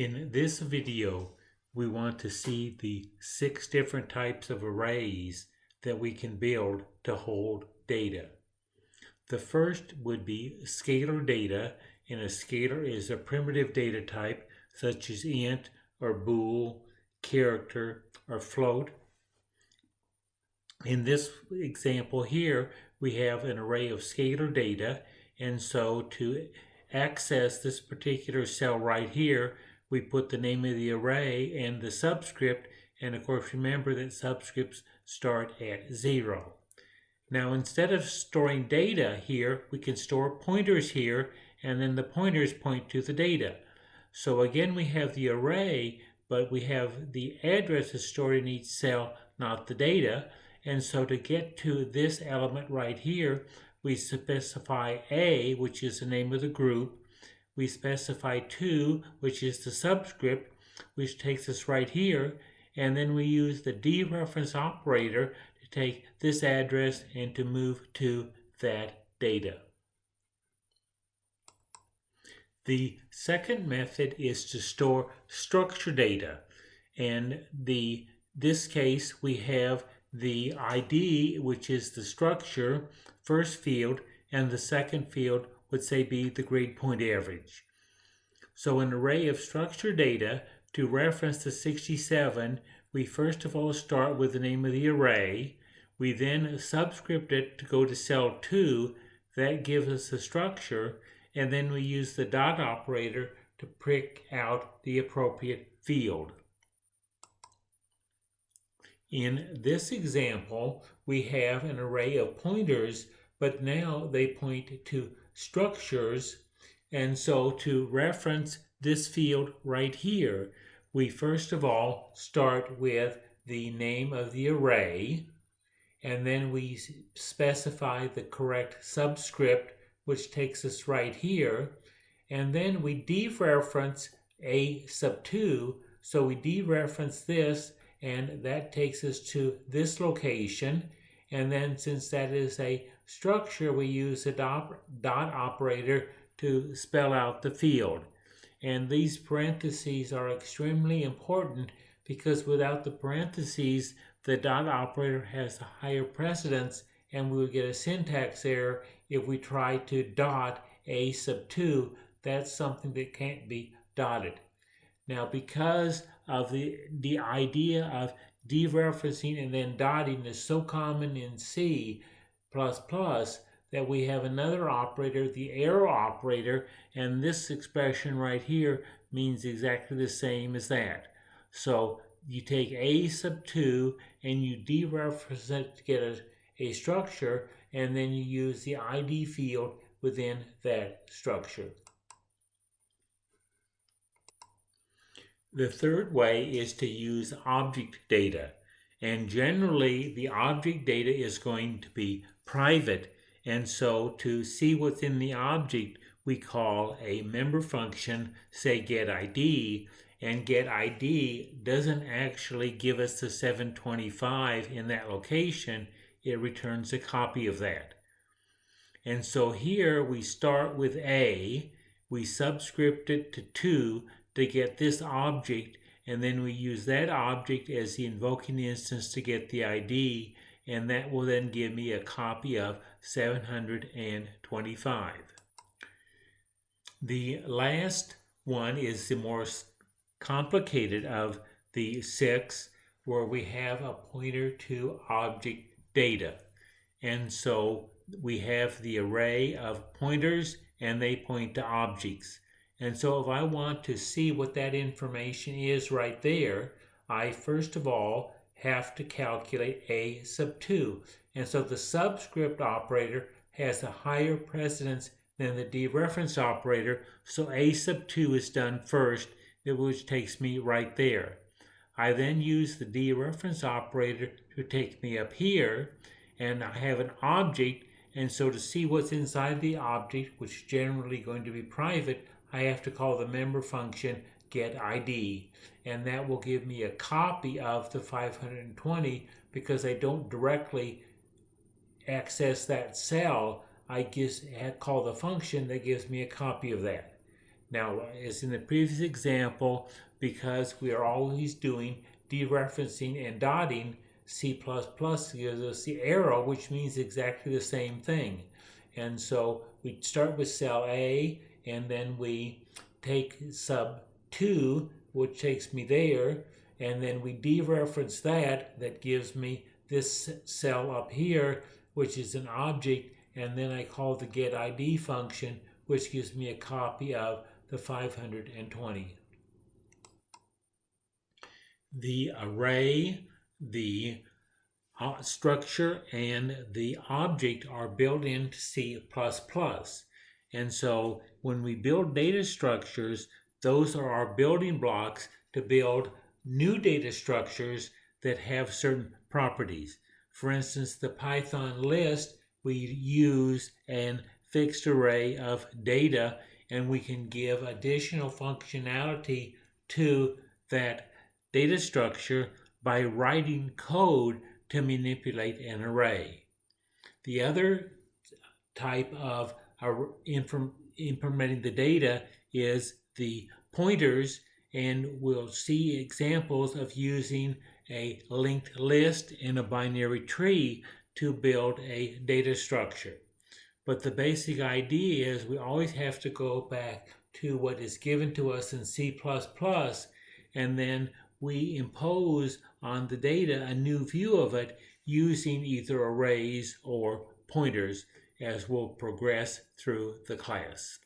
In this video, we want to see the 6 different types of arrays that we can build to hold data. The first would be scalar data, and a scalar is a primitive data type such as int or bool, character, or float. In this example here, we have an array of scalar data, and so to access this particular cell right here, we put the name of the array and the subscript, and of course remember that subscripts start at 0. Now instead of storing data here, we can store pointers here, and then the pointers point to the data. So again we have the array, but we have the addresses stored in each cell, not the data. And so to get to this element right here, we specify A, which is the name of the group. We specify 2, which is the subscript, which takes us right here. And then we use the dereference operator to take this address and to move to that data. The second method is to store structure data. And this case, we have the ID, which is the structure, first field, and the second field would say be the grade point average. So an array of structure data, to reference the 67, we first of all start with the name of the array. We then subscript it to go to cell 2. That gives us the structure, and then we use the dot operator to prick out the appropriate field. In this example, we have an array of pointers, but now they point to structures. And so to reference this field right here, we first of all start with the name of the array, and then we specify the correct subscript, which takes us right here. And then we dereference A sub 2, so we dereference this, and that takes us to this location. And then since that is a structure, we use the dot operator to spell out the field. And these parentheses are extremely important because without the parentheses, the dot operator has a higher precedence, and we would get a syntax error if we try to dot A sub 2. That's something that can't be dotted. Now, because of the idea of dereferencing and then dotting is so common in C++, that we have another operator, the arrow operator, and this expression right here means exactly the same as that. So you take A sub 2 and you dereference it to get a structure, and then you use the ID field within that structure. The third way is to use object data, and generally the object data is going to be private, and so to see what's in the object we call a member function, say getID, and getID doesn't actually give us the 725 in that location, it returns a copy of that. And so here we start with A, we subscript it to 2 to get this object, and then we use that object as the invoking instance to get the ID, and that will then give me a copy of 725. The last one is the more complicated of the 6, where we have a pointer to object data. And so we have the array of pointers, and they point to objects. And so if I want to see what that information is right there, I first of all have to calculate A sub 2. And so the subscript operator has a higher precedence than the dereference operator, so A sub 2 is done first, which takes me right there. I then use the dereference operator to take me up here, and I have an object, and so to see what's inside the object, which is generally going to be private, I have to call the member function getID, and that will give me a copy of the 520 because I don't directly access that cell. I just call the function that gives me a copy of that. Now, as in the previous example, because we are always doing dereferencing and dotting, C++ gives us the arrow, which means exactly the same thing. And so we start with cell A, and then we take sub 2, which takes me there, and then we dereference that. That gives me this cell up here, which is an object, and then I call the getID function, which gives me a copy of the 520. The array, the structure, and the object are built into C++. And so when we build data structures, those are our building blocks to build new data structures that have certain properties. For instance, the Python list, we use an fixed array of data, and we can give additional functionality to that data structure by writing code to manipulate an array. The other type of implementing the data is the pointers, and we'll see examples of using a linked list and a binary tree to build a data structure. But the basic idea is we always have to go back to what is given to us in C++, and then we impose on the data a new view of it using either arrays or pointers as we'll progress through the class.